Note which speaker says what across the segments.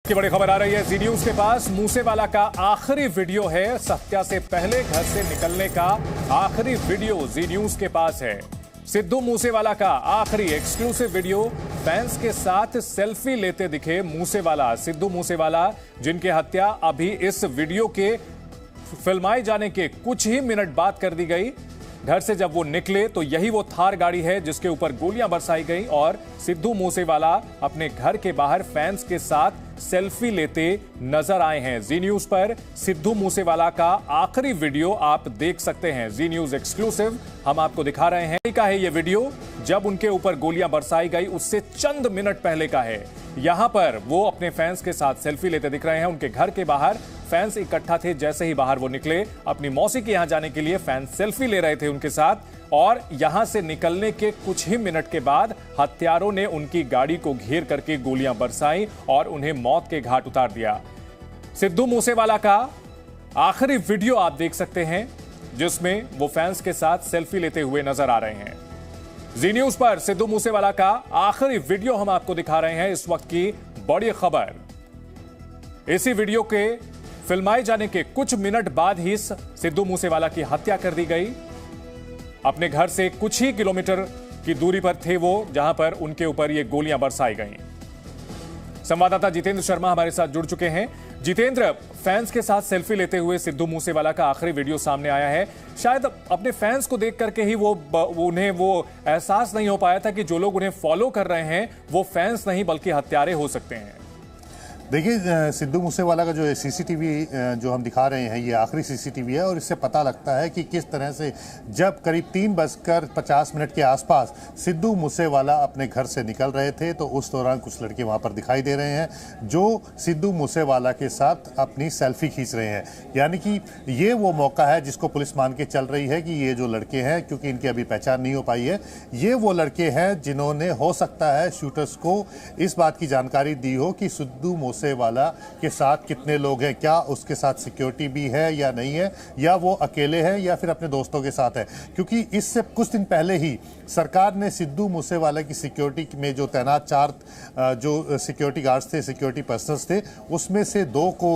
Speaker 1: की बड़ी खबर आ रही है जी न्यूज के पास। मूसेवाला का आखिरी वीडियो है। हत्या से पहले घर से निकलने का आखिरी वीडियो जी न्यूज के पास है। सिद्धू मूसेवाला का आखिरी एक्सक्लूसिव वीडियो। फैंस के साथ सेल्फी लेते दिखे मूसेवाला। सिद्धू मूसेवाला जिनकी हत्या अभी इस वीडियो के फिल्माए जाने के कुछ ही मिनट बाद कर दी गई। घर से जब वो निकले तो यही वो थार गाड़ी है जिसके ऊपर गोलियां बरसाई गई और सिद्धू मूसेवाला अपने घर के बाहर फैंस के साथ सेल्फी लेते नजर आए हैं। जी न्यूज पर सिद्धू मूसेवाला का आखिरी वीडियो आप देख सकते हैं। जी न्यूज एक्सक्लूसिव हम आपको दिखा रहे हैं। का है ये वीडियो जब उनके ऊपर गोलियां बरसाई गई उससे चंद मिनट पहले का है। यहां पर वो अपने फैंस के साथ सेल्फी लेते दिख रहे हैं। उनके घर के बाहर फैंस इकट्ठा थे। जैसे ही बाहर वो निकले अपनी मौसी के यहां जाने के लिए फैंस सेल्फी ले रहे थे उनके साथ और यहां से निकलने के कुछ ही मिनट के बाद हत्यारों ने उनकी गाड़ी को घेर करके गोलियां बरसाई और उन्हें मौत के घाट उतार दिया। सिद्धू मूसेवाला का आखिरी वीडियो आप देख सकते हैं जिसमें वो फैंस के साथ सेल्फी लेते हुए नजर आ रहे हैं। जी न्यूज पर सिद्धू मूसेवाला का आखिरी वीडियो हम आपको दिखा रहे हैं। इस वक्त की बड़ी खबर, इसी वीडियो के फिल्माए जाने के कुछ मिनट बाद ही सिद्धू मूसेवाला की हत्या कर दी गई। अपने घर से कुछ ही किलोमीटर की दूरी पर थे वो जहां पर उनके ऊपर ये गोलियां बरसाई गईं। संवाददाता जितेंद्र शर्मा हमारे साथ जुड़ चुके हैं। जितेंद्र, फैंस के साथ सेल्फी लेते हुए सिद्धू मूसेवाला का आखिरी वीडियो सामने आया है। शायद अपने फैंस को देख करके ही उन्हें वो एहसास नहीं हो पाया था कि जो लोग उन्हें फॉलो कर रहे हैं वो फैंस नहीं बल्कि हत्यारे हो सकते हैं।
Speaker 2: देखिए, सिद्धू मूसेवाला का जो सीसीटीवी जो हम दिखा रहे हैं ये आखिरी सीसीटीवी है और इससे पता लगता है कि किस तरह से जब करीब 3:50 के आसपास सिद्धू मूसेवाला अपने घर से निकल रहे थे तो उस दौरान कुछ लड़के वहां पर दिखाई दे रहे हैं जो सिद्धू मूसेवाला के साथ अपनी सेल्फी खींच रहे हैं। यानी कि ये वो मौका है जिसको पुलिस मान के चल रही है कि ये जो लड़के हैं, क्योंकि इनकी अभी पहचान नहीं हो पाई है, ये वो लड़के हैं जिन्होंने हो सकता है शूटर्स को इस बात की जानकारी दी हो कि सिद्धू मूसेवाला के साथ कितने लोग हैं, क्या उसके साथ सिक्योरिटी भी है या नहीं है, या वो अकेले है या फिर अपने दोस्तों के साथ है। क्योंकि इससे कुछ दिन पहले ही सरकार ने सिद्धू मूसेवाला की सिक्योरिटी में जो तैनात 4 जो सिक्योरिटी गार्ड्स थे, सिक्योरिटी पर्सनल्स थे, उसमें से 2 को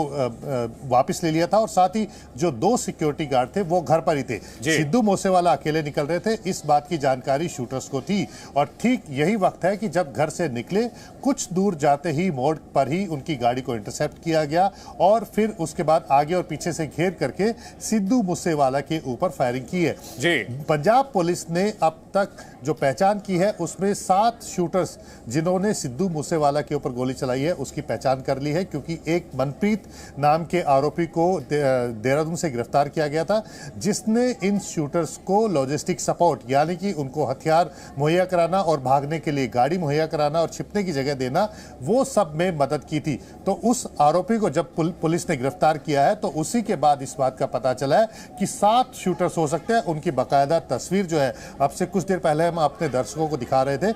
Speaker 2: वापस ले लिया था और साथ ही जो 2 सिक्योरिटी गार्ड थे वो घर पर ही थे। सिद्धू मूसेवाला अकेले निकल रहे थे, इस बात की जानकारी शूटर्स को थी और ठीक यही वक्त है कि जब घर से निकले कुछ दूर जाते ही मोड़ पर ही उनकी गाड़ी को इंटरसेप्ट किया गया और फिर उसके बाद आगे और पीछे से घेर करके सिद्धू मूसेवाला के ऊपर फायरिंग की है। जी पंजाब पुलिस ने अब तक जो पहचान की है उसमें 7 शूटर्स जिन्होंने सिद्धू मूसेवाला के ऊपर गोली चलाई है उसकी पहचान कर ली है, क्योंकि एक मनप्रीत नाम के आरोपी को देहरादून से गिरफ्तार किया गया था जिसने इन शूटर्स को लॉजिस्टिक सपोर्ट यानी कि उनको हथियार मुहैया कराना और भागने के लिए गाड़ी मुहैया कराना और छिपने की जगह देना, वो सब में मदद की थी। तो उस आरोपी को जब पुलिस ने गिरफ्तार किया है तो उसी के बाद इस बात का पता चला है कि 7 शूटर्स हो सकते हैं। उनकी बाकायदा तस्वीर जो है अब से कुछ देर पहले हम अपने दर्शकों को दिखा रहे थे,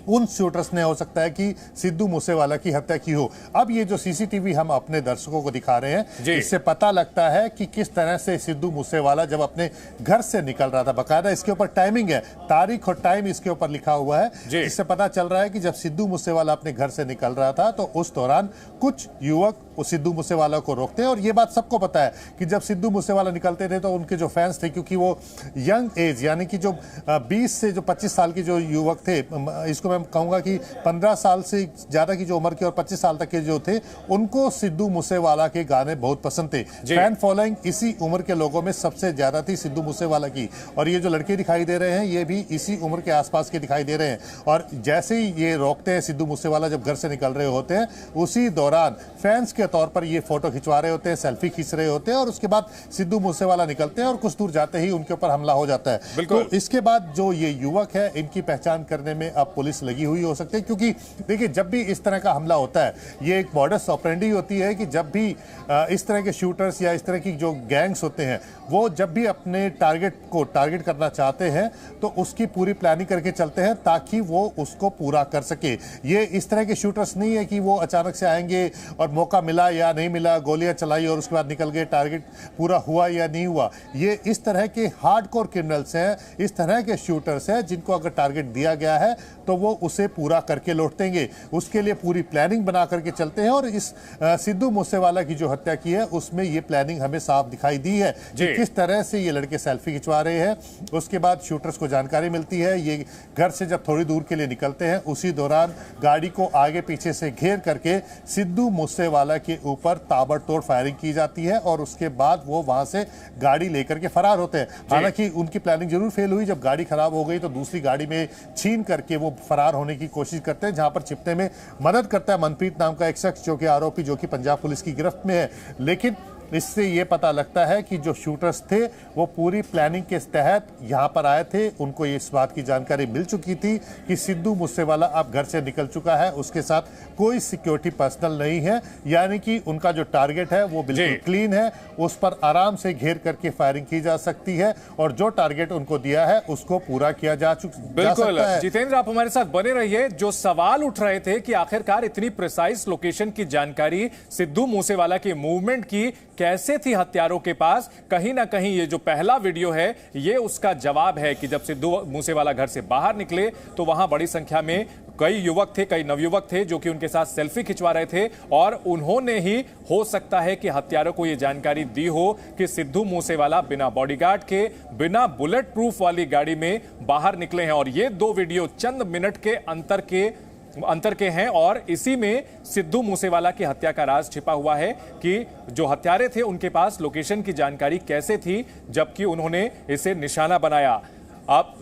Speaker 2: उन शूटर्स ने हो सकता है कि सिद्धू मूसेवाला की हत्या की हो। अब ये जो सीसीटीवी हम अपने दर्शकों को दिखा रहे हैं इससे पता लगता है कि किस तरह से सिद्धू मूसेवाला जब अपने घर से निकल रहा था, बाकायदा इसके ऊपर टाइमिंग है, तारीख और टाइम इसके ऊपर लिखा हुआ है, इससे पता चल रहा है कि जब सिद्धू मूसेवाला अपने घर से निकल रहा था तो उस दौरान कुछ युवक उस सिद्धू मूसेवाला को रोकते हैं। और ये बात सबको पता है कि जब सिद्धू मूसेवाला निकलते थे तो उनके जो फैंस थे, क्योंकि वो यंग एज यानी कि जो 20 से जो 25 साल के जो युवक थे, इसको मैं कहूंगा कि 15 साल से ज्यादा की जो उम्र के और 25 साल तक के जो थे, उनको सिद्धू मूसेवाला के गाने बहुत पसंद थे। फैन फॉलोइंग इसी उम्र के लोगों में सबसे ज्यादा थी सिद्धू मूसेवाला की। और ये जो लड़के दिखाई दे रहे हैं ये भी इसी उम्र के आसपास के दिखाई दे रहे हैं। और जैसे ही ये रोकते हैं सिद्धू मूसेवाला जब घर से निकल रहे होते हैं, उसी दौरान फैंस के तौर पर ये फोटो खिंचवा रहे होते हैं, सेल्फी खींच रहे होते हैं और उसके बाद सिद्धू मूसेवाला निकलते हैं और कुछ दूर जाते ही उनके ऊपर हमला हो जाता है। तो इसके बाद जो ये युवक है इनकी पहचान करने में अब पुलिस लगी हुई हो सकती है, क्योंकि देखिए जब भी इस तरह का हमला होता है ये एक मॉडस ऑपरेंडी होती है कि जब भी इस तरह के शूटर्स या इस तरह की जो गैंग्स होते हैं वो जब भी अपने टारगेट को टारगेट करना चाहते हैं तो उसकी पूरी प्लानिंग करके चलते हैं ताकि वो उसको पूरा कर सके। ये इस तरह के शूटर्स नहीं है कि वो अचानक से आएंगे और मौका मिला या नहीं मिला, गोलियां चलाई और उसके बाद निकल गए, टारगेट पूरा हुआ या नहीं हुआ। ये इस तरह के हार्डकोर क्रिमिनल्स हैं, इस तरह के शूटर्स हैं जिनको अगर टारगेट दिया गया है तो वो उसे पूरा करके लौटेंगे। उसके लिए पूरी प्लानिंग बना करके चलते हैं और इस सिद्धू मूसेवाला की जो हत्या की है उसमें ये प्लानिंग हमें साफ दिखाई दी है कि किस तरह से ये लड़के सेल्फी खिंचवा रहे हैं। उसके बाद शूटर्स को जानकारी मिलती है, ये घर से जब थोड़ी दूर के लिए निकलते हैं उसी दौरान गाड़ी को आगे पीछे से घेर करके सिद्धू मूसेवाला के ऊपर ताबड़तोड़ फायरिंग की जाती है और उसके बाद वो वहां से गाड़ी लेकर के फरार होते हैं। हालांकि उनकी प्लानिंग जरूर फेल हुई, जब गाड़ी खराब हो गई तो दूसरी गाड़ी में छीन करके वो फरार होने की कोशिश करते हैं, जहां पर छिपने में मदद करता है मनप्रीत नाम का एक शख्स जो कि आरोपी जो कि पंजाब पुलिस की गिरफ्त में है। लेकिन इससे ये पता लगता है कि जो शूटर्स थे वो पूरी प्लानिंग के तहत यहाँ पर आए थे। उनको इस बात की जानकारी मिल चुकी थी कि सिद्धू मूसेवाला अब घर से निकल चुका है, उसके साथ कोई सिक्योरिटी पर्सनल नहीं है, यानी कि उनका जो टारगेट है वो बिल्कुल क्लीन है, उस पर आराम से घेर करके फायरिंग की जा सकती है और जो टारगेट उनको दिया है उसको पूरा किया जा
Speaker 1: बिल्कुल। जितेंद्र, आप हमारे साथ बने रहिए। जो सवाल उठ रहे थे कि आखिरकार इतनी प्रिसाइज लोकेशन की जानकारी सिद्धू मूसेवाला की मूवमेंट की कैसे थी हत्यारों के पास, कहीं ना कहीं ये जो पहला वीडियो है ये उसका जवाब है कि जब सिद्धू मूसेवाला घर से बाहर निकले तो वहां बड़ी संख्या में कई युवक थे, कई नवयुवक थे जो कि उनके साथ सेल्फी खिंचवा रहे थे और उन्होंने ही हो सकता है कि हत्यारों को यह जानकारी दी हो कि सिद्धू मूसेवाला बिना बॉडीगार्ड के, बिना बुलेट प्रूफ वाली गाड़ी में बाहर निकले हैं। और ये दो वीडियो चंद मिनट के अंतर के हैं और इसी में सिद्धू मूसेवाला की हत्या का राज छिपा हुआ है कि जो हत्यारे थे उनके पास लोकेशन की जानकारी कैसे थी जबकि उन्होंने इसे निशाना बनाया। अब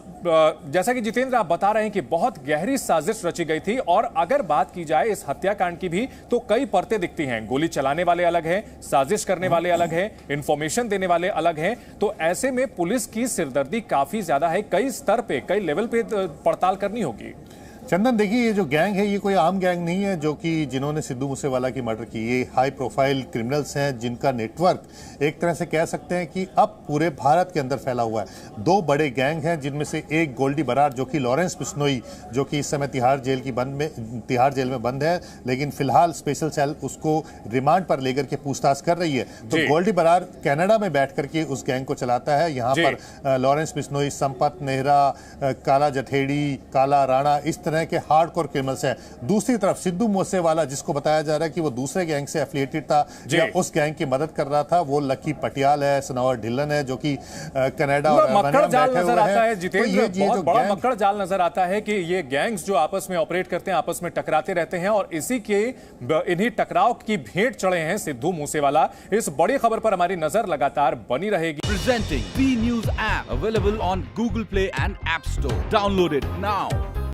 Speaker 1: जैसा कि जितेंद्र आप बता रहे हैं कि बहुत गहरी साजिश रची गई थी और अगर बात की जाए इस हत्याकांड की भी तो कई परतें दिखती हैं। गोली चलाने वाले अलग हैं, साजिश करने वाले अलग हैं, इंफॉर्मेशन देने वाले अलग हैं। तो ऐसे में पुलिस की सिरदर्दी काफी ज्यादा है, कई स्तर पे, कई लेवल पे पड़ताल करनी होगी।
Speaker 2: चंदन, देखिए ये जो गैंग है ये कोई आम गैंग नहीं है जो कि जिन्होंने सिद्धू मूसेवाला की मर्डर की। ये हाई प्रोफाइल क्रिमिनल्स हैं जिनका नेटवर्क एक तरह से कह सकते हैं कि अब पूरे भारत के अंदर फैला हुआ है। दो बड़े गैंग हैं जिनमें से एक गोल्डी बरार जो कि लॉरेंस बिश्नोई जो कि इस समय तिहाड़ जेल में बंद है, लेकिन फिलहाल स्पेशल सेल उसको रिमांड पर लेकर के पूछताछ कर रही है। तो गोल्डी बरार कनाडा में बैठ करके उस गैंग को चलाता है। यहाँ पर लॉरेंस बिश्नोई, संपत नेहरा, काला जठेड़ी, काला राणा, इस तरह के हार्डकोर क्रिमिनल्स हैं। दूसरी तरफ सिद्धू मूसेवाला जिसको बताया जा रहा है कि वो दूसरे गैंग से एफिलिएटेड था या उस गैंग की मदद कर रहा था, वो लकी पटियाल है, सनोवर ढिल्लन है जो कि कनाडा और
Speaker 1: मक्कड़ जाल नजर आता है। जितेंद्र, बहुत बड़ा मक्कड़ जाल नजर आता है कि ये गैंग्स जो आपस में ऑपरेट करते हैं, आपस में टकराते रहते हैं और इसी के इन्हीं टकराव की भेंट चढ़े हैं सिद्धू मूसेवाला। इस बड़ी खबर पर हमारी नजर लगातार बनी रहेगी।
Speaker 3: Presenting B News app available on Google Play and App Store. Download it now.